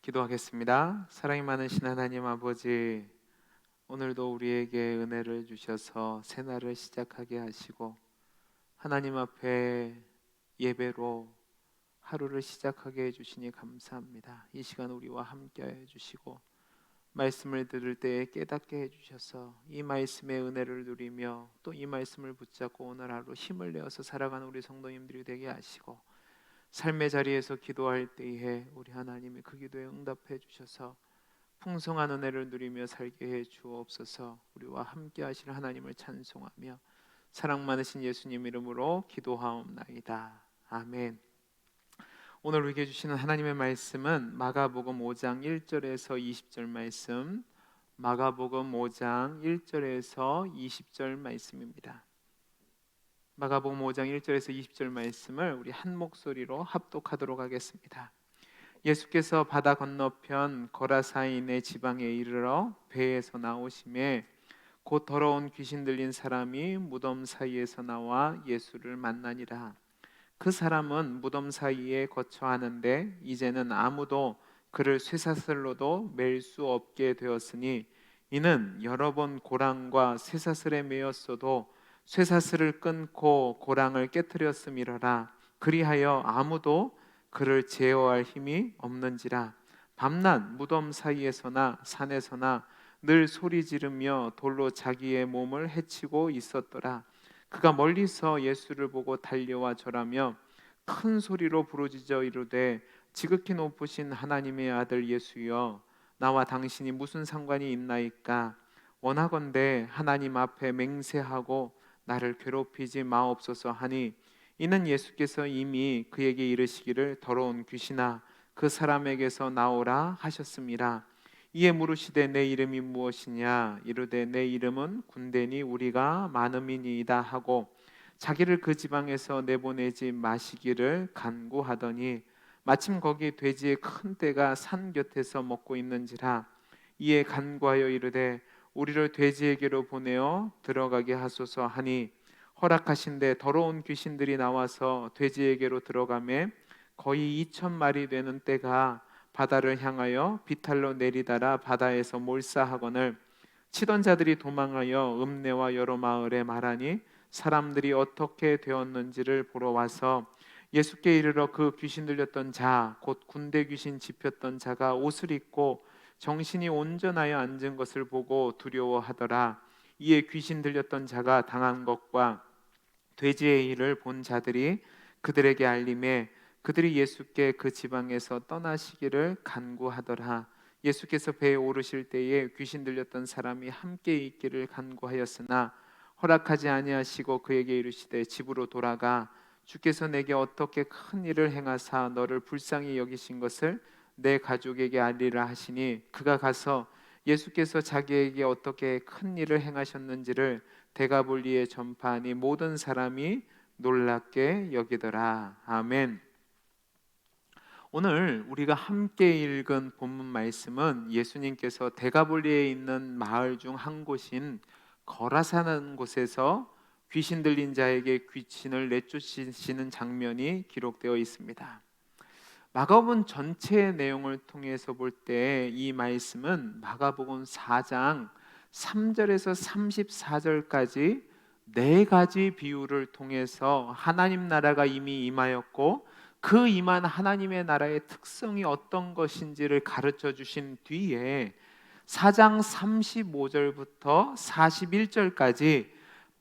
기도하겠습니다. 사랑이 많으신 하나님 아버지, 오늘도 우리에게 은혜를 주셔서 새날을 시작하게 하시고 하나님 앞에 예배로 하루를 시작하게 해주시니 감사합니다. 이 시간 우리와 함께 해주시고 말씀을 들을 때에 깨닫게 해주셔서 이 말씀의 은혜를 누리며 또 이 말씀을 붙잡고 오늘 하루 힘을 내어서 살아가는 우리 성도님들이 되게 하시고, 삶의 자리에서 기도할 때에 우리 하나님이 그 기도에 응답해 주셔서 풍성한 은혜를 누리며 살게 해 주옵소서. 우리와 함께 하실 하나님을 찬송하며 사랑 많으신 예수님 이름으로 기도하옵나이다. 아멘. 오늘 우리에게 주시는 하나님의 말씀은 마가복음 5장 1절에서 20절 말씀, 마가복음 5장 1절에서 20절 말씀입니다. 마가복음 5장 1절에서 20절 말씀을 우리 한 목소리로 합독하도록 하겠습니다. 예수께서 바다 건너편 거라사인의 지방에 이르러 배에서 나오심에 곧 더러운 귀신 들린 사람이 무덤 사이에서 나와 예수를 만나니라. 그 사람은 무덤 사이에 거처하는데 이제는 아무도 그를 쇠사슬로도 맬 수 없게 되었으니, 이는 여러 번 고랑과 쇠사슬에 매였어도 쇠사슬을 끊고 고랑을 깨뜨렸음이러라. 그리하여 아무도 그를 제어할 힘이 없는지라. 밤낮 무덤 사이에서나 산에서나 늘 소리 지르며 돌로 자기의 몸을 해치고 있었더라. 그가 멀리서 예수를 보고 달려와 절하며 큰 소리로 부르짖어 이르되, 지극히 높으신 하나님의 아들 예수여, 나와 당신이 무슨 상관이 있나이까? 원하건대 하나님 앞에 맹세하고 나를 괴롭히지 마옵소서 하니, 이는 예수께서 이미 그에게 이르시기를 더러운 귀신아 그 사람에게서 나오라 하셨음이라. 이에 물으시되 내 이름이 무엇이냐? 이르되 내 이름은 군대니 우리가 많음이니이다 하고 자기를 그 지방에서 내보내지 마시기를 간구하더니, 마침 거기 돼지의 큰 떼가 산 곁에서 먹고 있는지라. 이에 간구하여 이르되 우리를 돼지에게로 보내어 들어가게 하소서 하니, 허락하신대 더러운 귀신들이 나와서 돼지에게로 들어가매 거의 2,000마리 되는 떼가 바다를 향하여 비탈로 내리다라 바다에서 몰사하거늘, 치던 자들이 도망하여 읍내와 여러 마을에 말하니, 사람들이 어떻게 되었는지를 보러 와서 예수께 이르러 그 귀신 들렸던 자, 곧 군대 귀신 집혔던 자가 옷을 입고 정신이 온전하여 앉은 것을 보고 두려워하더라. 이에 귀신 들렸던 자가 당한 것과 돼지의 일을 본 자들이 그들에게 알림해 그들이 예수께 그 지방에서 떠나시기를 간구하더라. 예수께서 배에 오르실 때에 귀신 들렸던 사람이 함께 있기를 간구하였으나 허락하지 아니하시고 그에게 이르시되 집으로 돌아가 주께서 내게 어떻게 큰 일을 행하사 너를 불쌍히 여기신 것을 내 가족에게 알리라 하시니, 그가 가서 예수께서 자기에게 어떻게 큰 일을 행하셨는지를 데가볼리에 전파하니 모든 사람이 놀랍게 여기더라. 아멘. 오늘 우리가 함께 읽은 본문 말씀은 예수님께서 데가볼리에 있는 마을 중 한 곳인 거라사는 곳에서 귀신 들린 자에게 귀신을 내쫓으시는 장면이 기록되어 있습니다. 마가복음 전체의 내용을 통해서 볼 때 이 말씀은 마가복음 4장 3절에서 34절까지 네 가지 비유를 통해서 하나님 나라가 이미 임하였고 그 임한 하나님의 나라의 특성이 어떤 것인지를 가르쳐 주신 뒤에 4장 35절부터 41절까지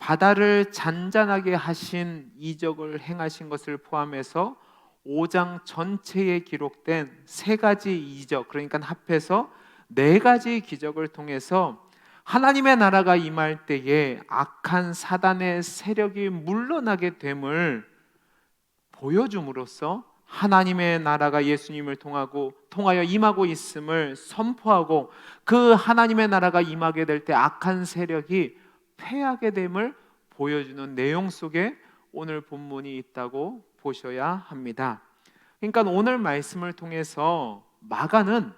바다를 잔잔하게 하신 이적을 행하신 것을 포함해서 5장 전체에 기록된 세 가지 이적, 그러니까 합해서 네 가지 기적을 통해서 하나님의 나라가 임할 때에 악한 사단의 세력이 물러나게 됨을 보여줌으로써 하나님의 나라가 예수님을 통하여 임하고 있음을 선포하고, 그 하나님의 나라가 임하게 될 때 악한 세력이 패하게 됨을 보여주는 내용 속에 오늘 본문이 있다고 보셔야 합니다. 그러니까 오늘 말씀을 통해서 마가는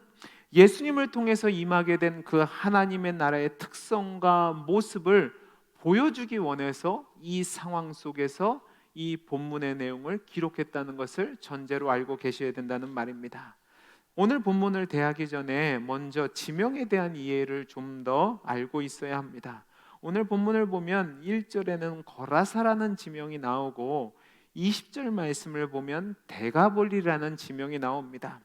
예수님을 통해서 임하게 된 그 하나님의 나라의 특성과 모습을 보여주기 원해서 이 상황 속에서 이 본문의 내용을 기록했다는 것을 전제로 알고 계셔야 된다는 말입니다. 오늘 본문을 대하기 전에 먼저 지명에 대한 이해를 좀 더 알고 있어야 합니다. 오늘 본문을 보면 1절에는 거라사라는 지명이 나오고 20절 말씀을 보면 데가볼리라는 지명이 나옵니다.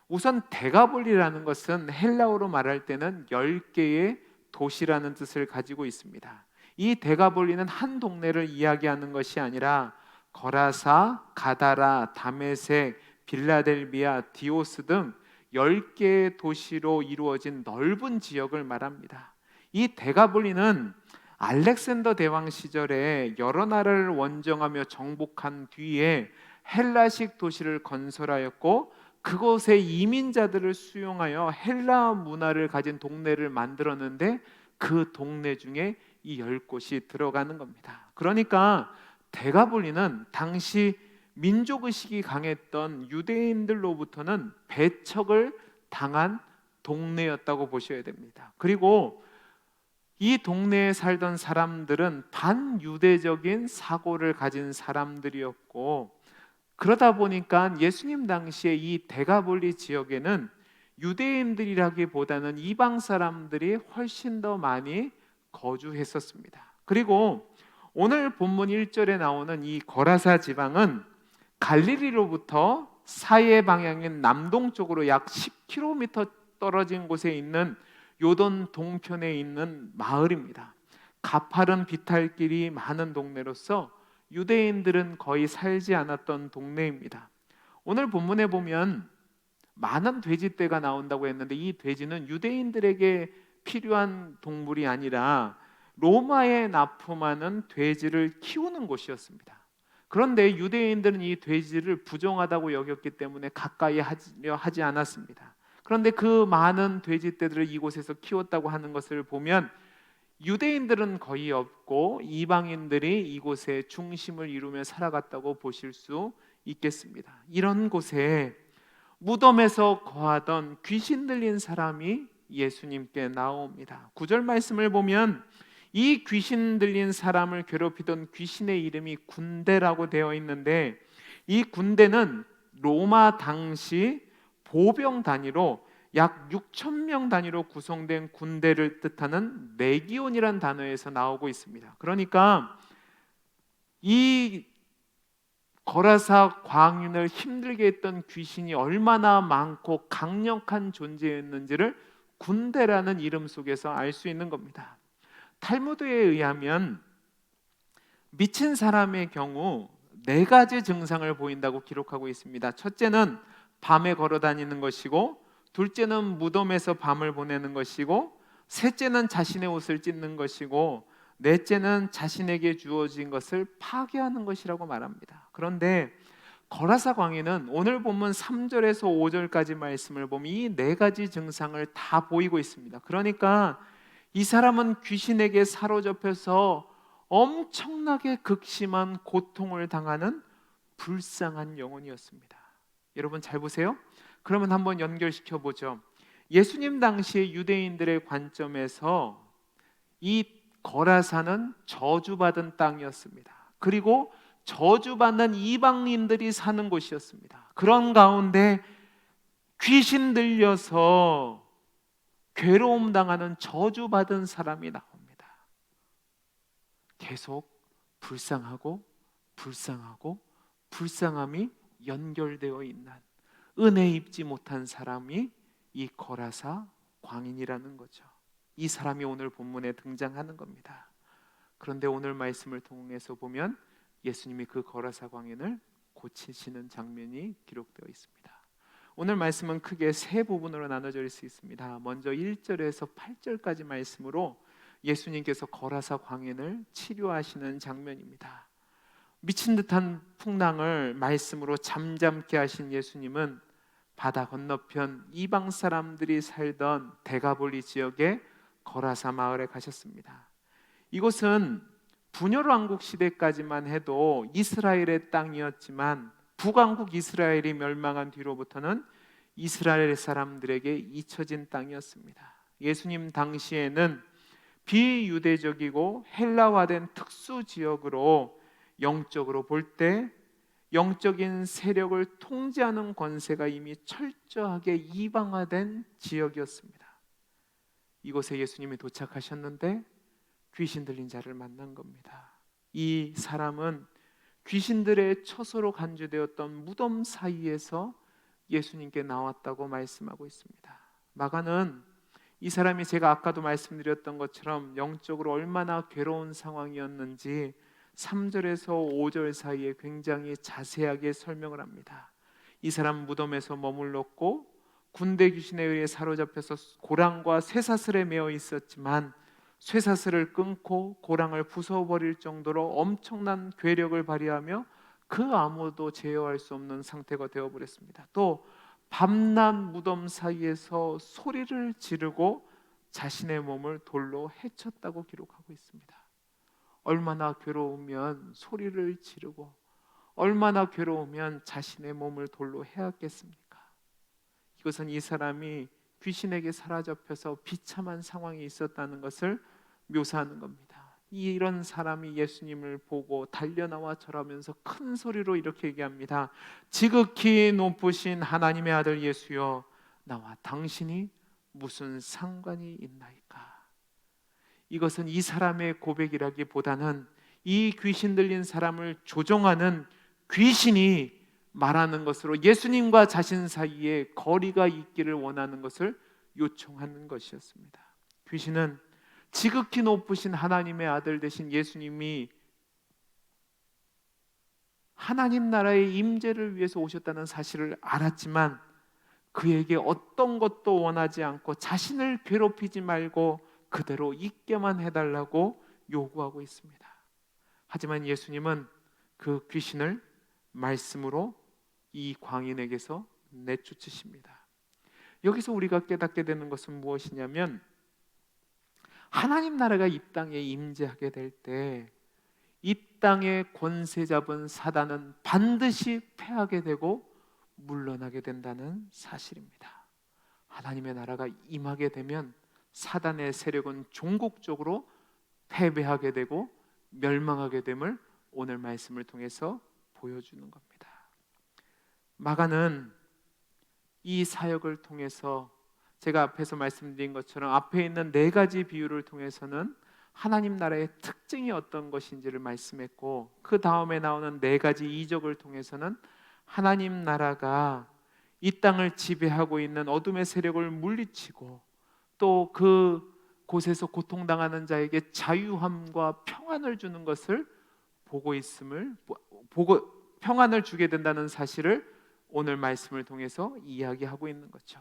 우선 데가볼리라는 것은 헬라어로 말할 때는 10개의 도시라는 뜻을 가지고 있습니다. 이 데가볼리는 한 동네를 이야기하는 것이 아니라 거라사, 가다라, 다메섹, 빌라델비아, 디오스 등 10개의 도시로 이루어진 넓은 지역을 말합니다. 이 데가볼리는 알렉산더 대왕 시절에 여러 나라를 원정하며 정복한 뒤에 헬라식 도시를 건설하였고 그곳에 이민자들을 수용하여 헬라 문화를 가진 동네를 만들었는데 그 동네 중에 이 10곳이 들어가는 겁니다. 그러니까 데가볼리는 당시 민족의식이 강했던 유대인들로부터는 배척을 당한 동네였다고 보셔야 됩니다. 그리고 이 동네에 살던 사람들은 반유대적인 사고를 가진 사람들이었고 그러다 보니까 예수님 당시에 이 데가볼리 지역에는 유대인들이라기보다는 이방 사람들이 훨씬 더 많이 거주했었습니다. 그리고 오늘 본문 1절에 나오는 이 거라사 지방은 갈릴리로부터 사해 방향인 남동쪽으로 약 10km 떨어진 곳에 있는 요돈 동편에 있는 마을입니다. 가파른 비탈길이 많은 동네로서 유대인들은 거의 살지 않았던 동네입니다. 오늘 본문에 보면 많은 돼지떼가 나온다고 했는데 이 돼지는 유대인들에게 필요한 동물이 아니라 로마에 납품하는 돼지를 키우는 곳이었습니다. 그런데 유대인들은 이 돼지를 부정하다고 여겼기 때문에 가까이 하지 않았습니다. 그런데 그 많은 돼지떼들을 이곳에서 키웠다고 하는 것을 보면 유대인들은 거의 없고 이방인들이 이곳의 중심을 이루며 살아갔다고 보실 수 있겠습니다. 이런 곳에 무덤에서 거하던 귀신 들린 사람이 예수님께 나옵니다. 9절 말씀을 보면 이 귀신 들린 사람을 괴롭히던 귀신의 이름이 군대라고 되어 있는데 이 군대는 로마 당시 보병 단위로 약 6,000명 단위로 구성된 군대를 뜻하는 레기온이란 단어에서 나오고 있습니다. 그러니까 이 거라사 광인을 힘들게 했던 귀신이 얼마나 많고 강력한 존재였는지를 군대라는 이름 속에서 알 수 있는 겁니다. 탈무드에 의하면 미친 사람의 경우 4가지 증상을 보인다고 기록하고 있습니다. 첫째는 밤에 걸어 다니는 것이고, 둘째는 무덤에서 밤을 보내는 것이고, 셋째는 자신의 옷을 찢는 것이고, 넷째는 자신에게 주어진 것을 파괴하는 것이라고 말합니다. 그런데 거라사 광인은 오늘 본문 3절에서 5절까지 말씀을 보면 이 4가지 증상을 다 보이고 있습니다. 그러니까 이 사람은 귀신에게 사로잡혀서 엄청나게 극심한 고통을 당하는 불쌍한 영혼이었습니다. 여러분 잘 보세요. 그러면 한번 연결시켜 보죠. 예수님 당시의 유대인들의 관점에서 이 거라사는 저주받은 땅이었습니다. 그리고 저주받는 이방인들이 사는 곳이었습니다. 그런 가운데 귀신 들려서 괴로움 당하는 저주받은 사람이 나옵니다. 계속 불쌍하고 불쌍함이 연결되어 있는 은혜 입지 못한 사람이 이 거라사 광인이라는 거죠. 이 사람이 오늘 본문에 등장하는 겁니다. 그런데 오늘 말씀을 통해서 보면 예수님이 그 거라사 광인을 고치시는 장면이 기록되어 있습니다. 오늘 말씀은 크게 3부분으로 나눠질 수 있습니다. 먼저 1절에서 8절까지 말씀으로 예수님께서 거라사 광인을 치료하시는 장면입니다. 미친 듯한 풍랑을 말씀으로 잠잠케 하신 예수님은 바다 건너편 이방 사람들이 살던 데가볼리 지역의 거라사 마을에 가셨습니다. 이곳은 분열왕국 시대까지만 해도 이스라엘의 땅이었지만 북왕국 이스라엘이 멸망한 뒤로부터는 이스라엘 사람들에게 잊혀진 땅이었습니다. 예수님 당시에는 비유대적이고 헬라화된 특수 지역으로 영적으로 볼 때 영적인 세력을 통제하는 권세가 이미 철저하게 이방화된 지역이었습니다. 이곳에 예수님이 도착하셨는데 귀신 들린 자를 만난 겁니다. 이 사람은 귀신들의 처소로 간주되었던 무덤 사이에서 예수님께 나왔다고 말씀하고 있습니다. 마가는 이 사람이 제가 아까도 말씀드렸던 것처럼 영적으로 얼마나 괴로운 상황이었는지 3절에서 5절 사이에 굉장히 자세하게 설명을 합니다. 이 사람 무덤에서 머물렀고 군대 귀신에 의해 사로잡혀서 고랑과 쇠사슬에 매어 있었지만 쇠사슬을 끊고 고랑을 부숴버릴 정도로 엄청난 괴력을 발휘하며 그 아무도 제어할 수 없는 상태가 되어버렸습니다. 또 밤낮 무덤 사이에서 소리를 지르고 자신의 몸을 돌로 헤쳤다고 기록하고 있습니다. 얼마나 괴로우면 소리를 지르고 얼마나 괴로우면 자신의 몸을 돌로 헤었겠습니까? 이것은 이 사람이 귀신에게 사로잡혀서 비참한 상황이 있었다는 것을 묘사하는 겁니다. 이런 사람이 예수님을 보고 달려나와 절하면서 큰 소리로 이렇게 얘기합니다. 지극히 높으신 하나님의 아들 예수여, 나와 당신이 무슨 상관이 있나이까? 이것은 이 사람의 고백이라기보다는 이 귀신 들린 사람을 조종하는 귀신이 말하는 것으로 예수님과 자신 사이에 거리가 있기를 원하는 것을 요청하는 것이었습니다. 귀신은 지극히 높으신 하나님의 아들 되신 예수님이 하나님 나라의 임재를 위해서 오셨다는 사실을 알았지만 그에게 어떤 것도 원하지 않고 자신을 괴롭히지 말고 그대로 있게만 해달라고 요구하고 있습니다. 하지만 예수님은 그 귀신을 말씀으로 이 광인에게서 내쫓으십니다. 여기서 우리가 깨닫게 되는 것은 무엇이냐면 하나님 나라가 이 땅에 임재하게 될 때 이 땅에 권세 잡은 사단은 반드시 패하게 되고 물러나게 된다는 사실입니다. 하나님의 나라가 임하게 되면 사단의 세력은 종국적으로 패배하게 되고 멸망하게 됨을 오늘 말씀을 통해서 보여주는 겁니다. 마가는 이 사역을 통해서 제가 앞에서 말씀드린 것처럼 앞에 있는 4가지 비유를 통해서는 하나님 나라의 특징이 어떤 것인지를 말씀했고 그 다음에 나오는 4가지 이적을 통해서는 하나님 나라가 이 땅을 지배하고 있는 어둠의 세력을 물리치고 또 그 곳에서 고통당하는 자에게 자유함과 평안을 주는 것을 보고 평안을 주게 된다는 사실을 오늘 말씀을 통해서 이야기하고 있는 거죠.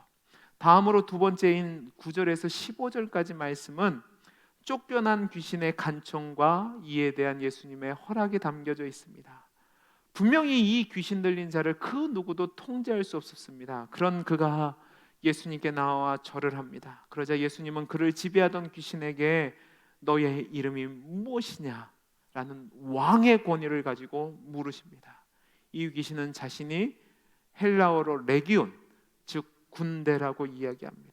다음으로 2번째인 9절에서 15절까지 말씀은 쫓겨난 귀신의 간청과 이에 대한 예수님의 허락이 담겨져 있습니다. 분명히 이 귀신 들린 자를 그 누구도 통제할 수 없었습니다. 그런 그가 예수님께 나와 절을 합니다. 그러자 예수님은 그를 지배하던 귀신에게 너의 이름이 무엇이냐? 라는 왕의 권위를 가지고 물으십니다. 이 귀신은 자신이 헬라어로 레기온, 즉 군대라고 이야기합니다.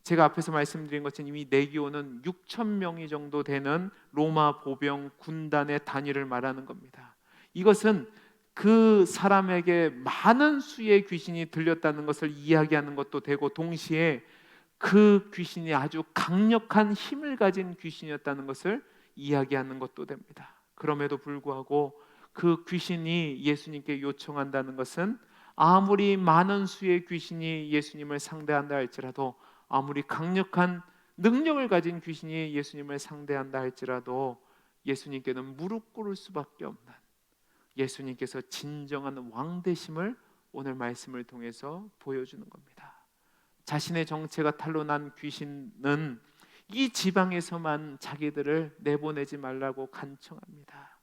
제가 앞에서 말씀드린 것처럼 이미 레기온은 6,000명이 정도 되는 로마 보병 군단의 단위를 말하는 겁니다. 이것은 그 사람에게 많은 수의 귀신이 들렸다는 것을 이야기하는 것도 되고 동시에 그 귀신이 아주 강력한 힘을 가진 귀신이었다는 것을 이야기하는 것도 됩니다. 그럼에도 불구하고 그 귀신이 예수님께 요청한다는 것은 아무리 많은 수의 귀신이 예수님을 상대한다 할지라도 아무리 강력한 능력을 가진 귀신이 예수님을 상대한다 할지라도 예수님께는 무릎 꿇을 수밖에 없는 예수님께서 진정한 왕 되심을 오늘 말씀을 통해서 보여주는 겁니다. 자신의 정체가 탄로난 귀신은 이 지방에서만 자기들을 내보내지 말라고 간청합니다.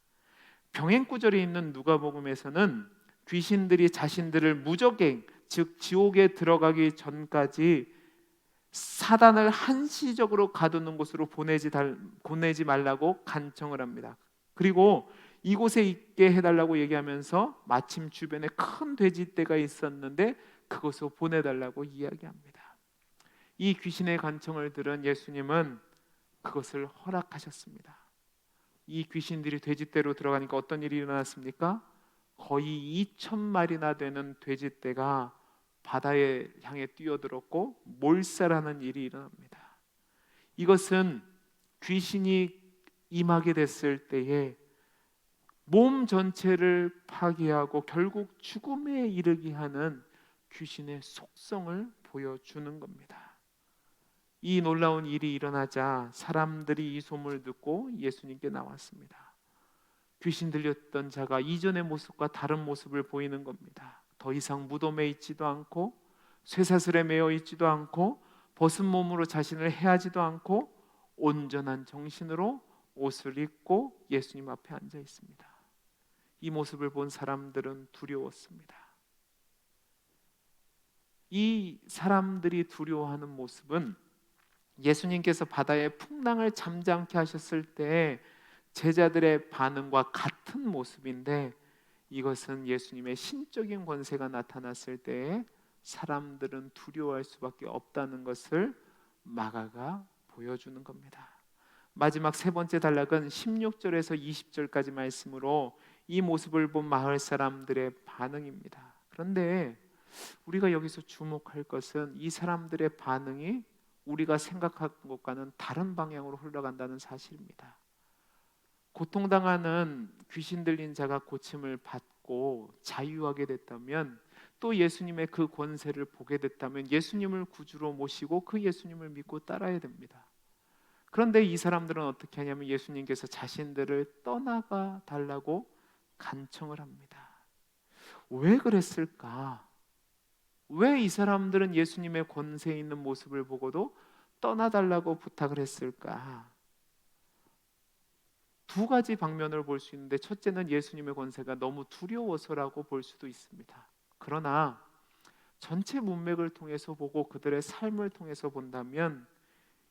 병행구절에 있는 누가복음에서는 귀신들이 자신들을 무적행, 즉 지옥에 들어가기 전까지 사단을 한시적으로 가두는 곳으로 보내지 말라고 간청을 합니다. 그리고 이곳에 있게 해달라고 얘기하면서 마침 주변에 큰 돼지떼가 있었는데 그곳으로 보내달라고 이야기합니다. 이 귀신의 간청을 들은 예수님은 그것을 허락하셨습니다. 이 귀신들이 돼지떼로 들어가니까 어떤 일이 일어났습니까? 거의 2,000마리나 되는 돼지떼가 바다에 향해 뛰어들었고 몰살하는 일이 일어납니다. 이것은 귀신이 임하게 됐을 때에 몸 전체를 파괴하고 결국 죽음에 이르게 하는 귀신의 속성을 보여주는 겁니다. 이 놀라운 일이 일어나자 사람들이 이 소문을 듣고 예수님께 나왔습니다. 귀신 들렸던 자가 이전의 모습과 다른 모습을 보이는 겁니다. 더 이상 무덤에 있지도 않고 쇠사슬에 매어 있지도 않고 벗은 몸으로 자신을 해하지도 않고 온전한 정신으로 옷을 입고 예수님 앞에 앉아 있습니다. 이 모습을 본 사람들은 두려웠습니다. 이 사람들이 두려워하는 모습은 예수님께서 바다의 풍랑을 잠잠케 하셨을 때 제자들의 반응과 같은 모습인데, 이것은 예수님의 신적인 권세가 나타났을 때에 사람들은 두려워할 수밖에 없다는 것을 마가가 보여주는 겁니다. 마지막 세 번째 단락은 16절에서 20절까지 말씀으로 이 모습을 본 마을 사람들의 반응입니다. 그런데 우리가 여기서 주목할 것은 이 사람들의 반응이 우리가 생각한 것과는 다른 방향으로 흘러간다는 사실입니다. 고통당하는 귀신 들린 자가 고침을 받고 자유하게 됐다면, 또 예수님의 그 권세를 보게 됐다면 예수님을 구주로 모시고 그 예수님을 믿고 따라야 됩니다. 그런데 이 사람들은 어떻게 하냐면 예수님께서 자신들을 떠나가 달라고 간청을 합니다. 왜 그랬을까? 왜 이 사람들은 예수님의 권세 있는 모습을 보고도 떠나달라고 부탁을 했을까? 두 가지 방면을 볼 수 있는데, 첫째는 예수님의 권세가 너무 두려워서라고 볼 수도 있습니다. 그러나 전체 문맥을 통해서 보고 그들의 삶을 통해서 본다면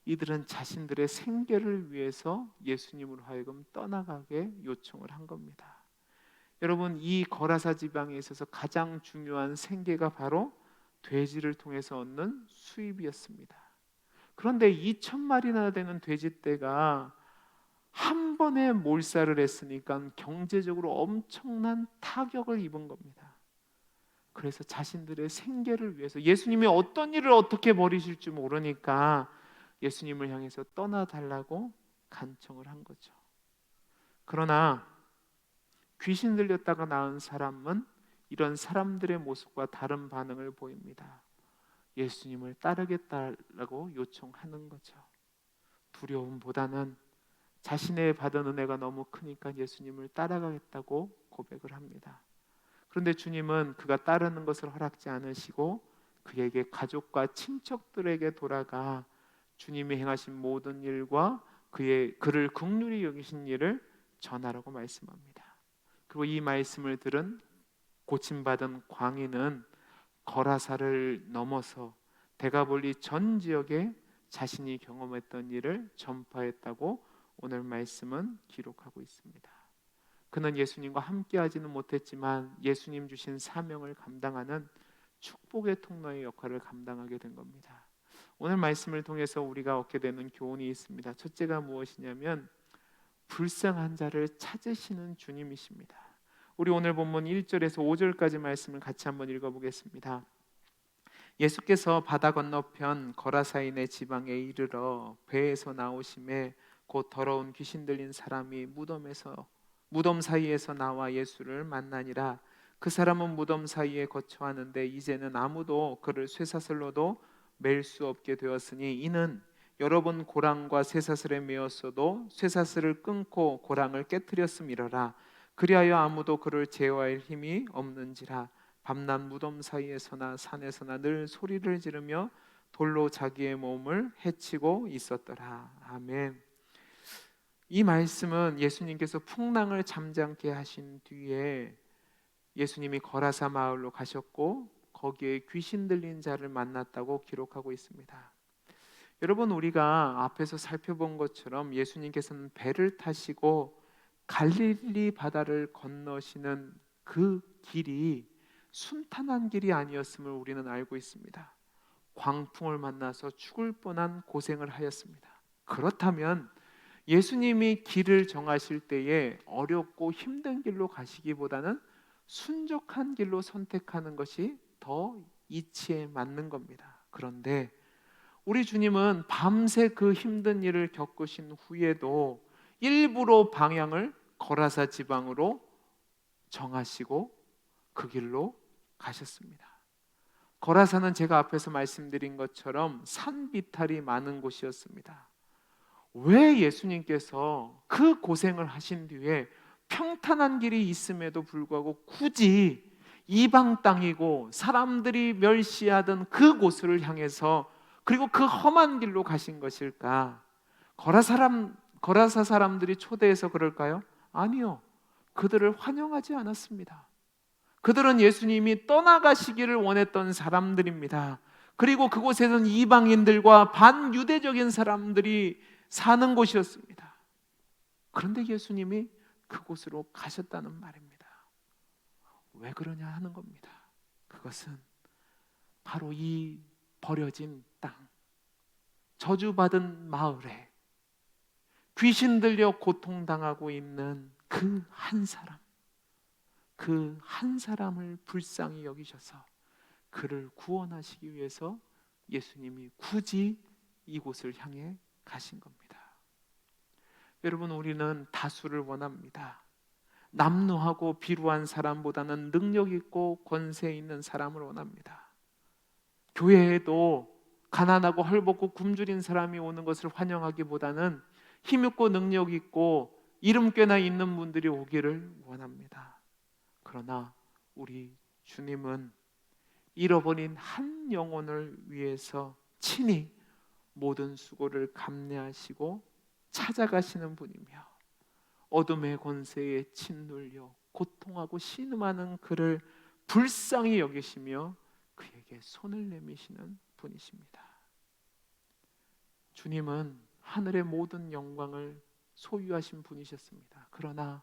이들은 자신들의 생계를 위해서 예수님으로 하여금 떠나가게 요청을 한 겁니다. 여러분, 이 거라사 지방에 있어서 가장 중요한 생계가 바로 돼지를 통해서 얻는 수입이었습니다. 그런데 2,000마리나 되는 돼지떼가 한 번에 몰살을 했으니까 경제적으로 엄청난 타격을 입은 겁니다. 그래서 자신들의 생계를 위해서 예수님이 어떤 일을 어떻게 벌이실지 모르니까 예수님을 향해서 떠나달라고 간청을 한 거죠. 그러나 귀신 들렸다가 나은 사람은 이런 사람들의 모습과 다른 반응을 보입니다. 예수님을 따르겠다라고 요청하는 거죠. 두려움보다는 자신의 받은 은혜가 너무 크니까 예수님을 따라가겠다고 고백을 합니다. 그런데 주님은 그가 따르는 것을 허락지 않으시고 그에게 가족과 친척들에게 돌아가 주님이 행하신 모든 일과 그를 긍휼히 여기신 일을 전하라고 말씀합니다. 그리고 이 말씀을 들은 고침받은 광인은 거라사를 넘어서 데가볼리 전 지역에 자신이 경험했던 일을 전파했다고 오늘 말씀은 기록하고 있습니다. 그는 예수님과 함께하지는 못했지만 예수님 주신 사명을 감당하는 축복의 통로의 역할을 감당하게 된 겁니다. 오늘 말씀을 통해서 우리가 얻게 되는 교훈이 있습니다. 첫째가 무엇이냐면 불쌍한 자를 찾으시는 주님이십니다. 우리 오늘 본문 1절에서 5절까지 말씀을 같이 한번 읽어보겠습니다. 예수께서 바다 건너편 거라사인의 지방에 이르러 배에서 나오심에 곧 더러운 귀신 들린 사람이 무덤 사이에서 나와 예수를 만나니라. 그 사람은 무덤 사이에 거처하는데 이제는 아무도 그를 쇠사슬로도 맬 수 없게 되었으니 이는 여러 번 고랑과 쇠사슬에 매었어도 쇠사슬을 끊고 고랑을 깨뜨렸음이러라. 그리하여 아무도 그를 제어할 힘이 없는지라. 밤낮 무덤 사이에서나 산에서나 늘 소리를 지르며 돌로 자기의 몸을 해치고 있었더라. 아멘. 이 말씀은 예수님께서 풍랑을 잠잠케 하신 뒤에 예수님이 거라사 마을로 가셨고 거기에 귀신 들린 자를 만났다고 기록하고 있습니다. 여러분, 우리가 앞에서 살펴본 것처럼 예수님께서는 배를 타시고 갈릴리 바다를 건너시는 그 길이 순탄한 길이 아니었음을 우리는 알고 있습니다. 광풍을 만나서 죽을 뻔한 고생을 하였습니다. 그렇다면 예수님이 길을 정하실 때에 어렵고 힘든 길로 가시기보다는 순종한 길로 선택하는 것이 더 이치에 맞는 겁니다. 그런데 우리 주님은 밤새 그 힘든 일을 겪으신 후에도 일부러 방향을 거라사 지방으로 정하시고 그 길로 가셨습니다. 거라사는 제가 앞에서 말씀드린 것처럼 산비탈이 많은 곳이었습니다. 왜 예수님께서 그 고생을 하신 뒤에 평탄한 길이 있음에도 불구하고 굳이 이방 땅이고 사람들이 멸시하던 그 곳을 향해서 그리고 그 험한 길로 가신 것일까? 거라사 사람들이 초대해서 그럴까요? 아니요. 그들을 환영하지 않았습니다. 그들은 예수님이 떠나가시기를 원했던 사람들입니다. 그리고 그곳에는 이방인들과 반유대적인 사람들이 사는 곳이었습니다. 그런데 예수님이 그곳으로 가셨다는 말입니다. 왜 그러냐 하는 겁니다. 그것은 바로 이 버려진 땅, 저주받은 마을에 귀신 들려 고통당하고 있는 그 한 사람을 불쌍히 여기셔서 그를 구원하시기 위해서 예수님이 굳이 이곳을 향해 가신 겁니다. 여러분, 우리는 다수를 원합니다. 남루하고 비루한 사람보다는 능력 있고 권세 있는 사람을 원합니다. 교회에도 가난하고 헐벗고 굶주린 사람이 오는 것을 환영하기보다는 힘있고 능력 있고 이름꽤나 있는 분들이 오기를 원합니다. 그러나 우리 주님은 잃어버린 한 영혼을 위해서 친히 모든 수고를 감내하시고 찾아가시는 분이며 어둠의 권세에 짓눌려 고통하고 신음하는 그를 불쌍히 여기시며 그에게 손을 내미시는 분이십니다. 주님은 하늘의 모든 영광을 소유하신 분이셨습니다. 그러나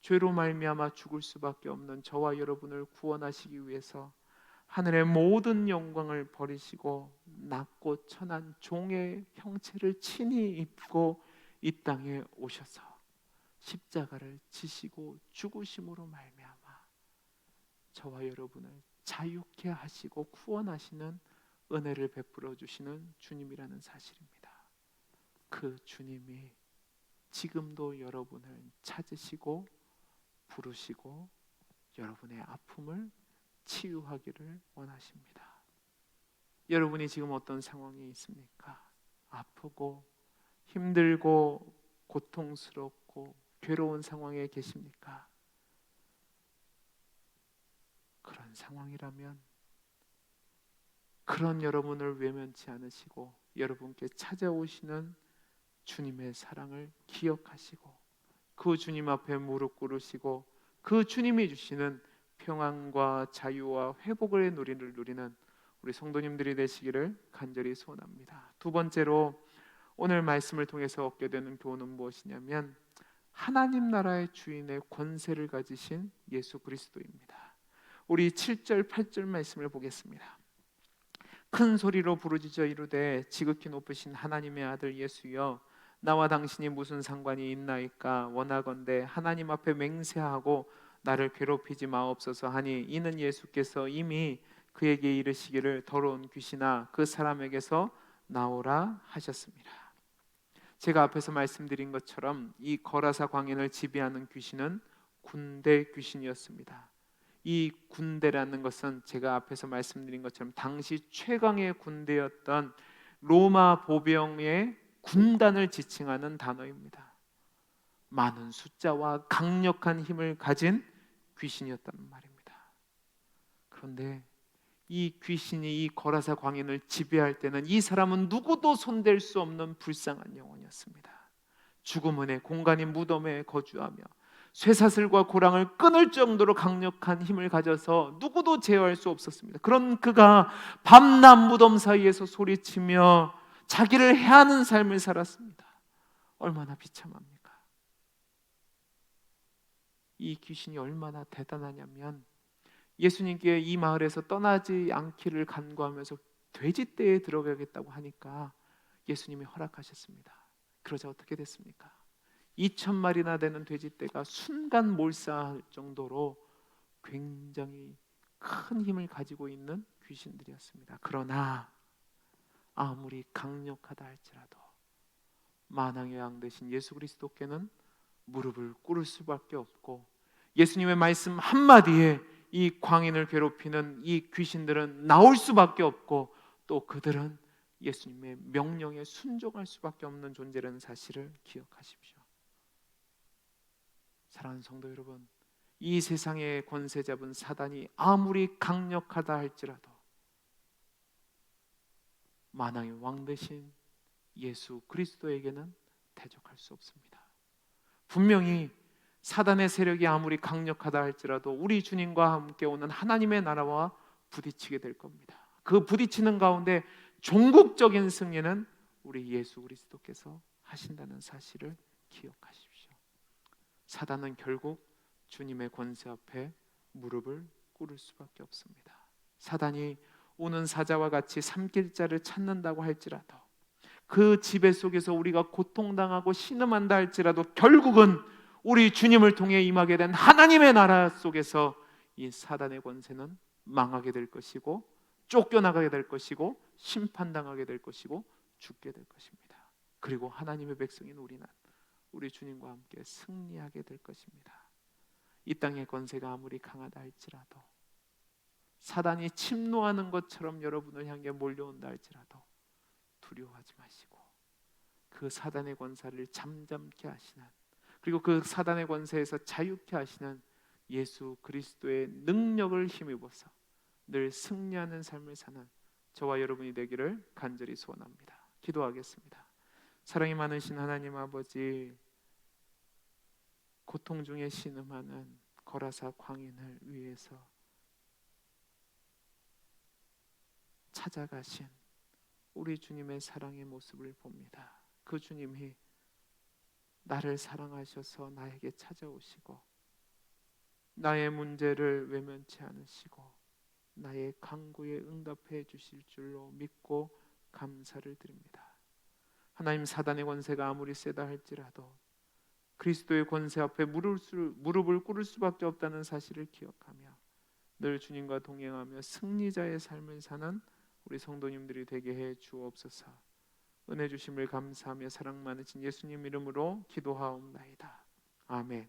죄로 말미암아 죽을 수밖에 없는 저와 여러분을 구원하시기 위해서 하늘의 모든 영광을 버리시고 낮고 천한 종의 형체를 친히 입고 이 땅에 오셔서 십자가를 지시고 죽으심으로 말미암아 저와 여러분을 자유케 하시고 구원하시는 은혜를 베풀어 주시는 주님이라는 사실입니다. 그 주님이 지금도 여러분을 찾으시고 부르시고 여러분의 아픔을 치유하기를 원하십니다. 여러분이 지금 어떤 상황에 있습니까? 아프고 힘들고 고통스럽고 괴로운 상황에 계십니까? 그런 상황이라면 그런 여러분을 외면치 않으시고 여러분께 찾아오시는 주님의 사랑을 기억하시고 그 주님 앞에 무릎 꿇으시고 그 주님이 주시는 평안과 자유와 회복의 누리를 누리는 우리 성도님들이 되시기를 간절히 소원합니다. 두 번째로 오늘 말씀을 통해서 얻게 되는 교훈은 무엇이냐면 하나님 나라의 주인의 권세를 가지신 예수 그리스도입니다. 우리 7절 8절 말씀을 보겠습니다. 큰 소리로 부르짖어 이르되 지극히 높으신 하나님의 아들 예수여 나와 당신이 무슨 상관이 있나이까 원하건대 하나님 앞에 맹세하고 나를 괴롭히지 마옵소서 하니 이는 예수께서 이미 그에게 이르시기를 더러운 귀신아 그 사람에게서 나오라 하셨습니다. 제가 앞에서 말씀드린 것처럼 이 거라사 광인을 지배하는 귀신은 군대 귀신이었습니다. 이 군대라는 것은 제가 앞에서 말씀드린 것처럼 당시 최강의 군대였던 로마 보병의 군단을 지칭하는 단어입니다. 많은 숫자와 강력한 힘을 가진 귀신이었단 말입니다. 그런데 이 귀신이 이 거라사 광인을 지배할 때는 이 사람은 누구도 손댈 수 없는 불쌍한 영혼이었습니다. 죽음의 공간인 무덤에 거주하며 쇠사슬과 고랑을 끊을 정도로 강력한 힘을 가져서 누구도 제어할 수 없었습니다. 그런 그가 밤낮 무덤 사이에서 소리치며 자기를 해하는 삶을 살았습니다. 얼마나 비참합니까? 이 귀신이 얼마나 대단하냐면 예수님께 이 마을에서 떠나지 않기를 간구하면서 돼지떼에 들어가겠다고 하니까 예수님이 허락하셨습니다. 그러자 어떻게 됐습니까? 2,000마리나 되는 돼지떼가 순간 몰사할 정도로 굉장히 큰 힘을 가지고 있는 귀신들이었습니다. 그러나 아무리 강력하다 할지라도 만왕의 왕 되신 예수 그리스도께는 무릎을 꿇을 수밖에 없고, 예수님의 말씀 한마디에 이 광인을 괴롭히는 이 귀신들은 나올 수밖에 없고, 또 그들은 예수님의 명령에 순종할 수밖에 없는 존재라는 사실을 기억하십시오. 사랑하는 성도 여러분, 이 세상의 권세 잡은 사단이 아무리 강력하다 할지라도 만왕의 왕 되신 예수 그리스도에게는 대적할 수 없습니다. 분명히 사단의 세력이 아무리 강력하다 할지라도 우리 주님과 함께 오는 하나님의 나라와 부딪히게 될 겁니다. 그 부딪히는 가운데 종국적인 승리는 우리 예수 그리스도께서 하신다는 사실을 기억하십시오. 사단은 결국 주님의 권세 앞에 무릎을 꿇을 수밖에 없습니다. 사단이 오는 사자와 같이 삼킬자를 찾는다고 할지라도, 그 지배 속에서 우리가 고통당하고 신음한다 할지라도 결국은 우리 주님을 통해 임하게 된 하나님의 나라 속에서 이 사단의 권세는 망하게 될 것이고, 쫓겨나가게 될 것이고, 심판당하게 될 것이고, 죽게 될 것입니다. 그리고 하나님의 백성인 우리는 우리 주님과 함께 승리하게 될 것입니다. 이 땅의 권세가 아무리 강하다 할지라도, 사단이 침노하는 것처럼 여러분을 향해 몰려온다 할지라도 두려워하지 마시고, 그 사단의 권세를 잠잠케 하시는, 그리고 그 사단의 권세에서 자유케 하시는 예수 그리스도의 능력을 힘입어서 늘 승리하는 삶을 사는 저와 여러분이 되기를 간절히 소원합니다. 기도하겠습니다. 사랑이 많으신 하나님 아버지, 고통 중에 신음하는 거라사 광인을 위해서 찾아가신 우리 주님의 사랑의 모습을 봅니다. 그 주님이 나를 사랑하셔서 나에게 찾아오시고, 나의 문제를 외면치 않으시고 나의 간구에 응답해 주실 줄로 믿고 감사를 드립니다. 하나님, 사단의 권세가 아무리 세다 할지라도 그리스도의 권세 앞에 무릎을 꿇을 수밖에 없다는 사실을 기억하며 늘 주님과 동행하며 승리자의 삶을 사는 우리 성도님들이 되게 해 주옵소서. 은혜 주심을 감사하며 사랑 많으신 예수님 이름으로 기도하옵나이다. 아멘.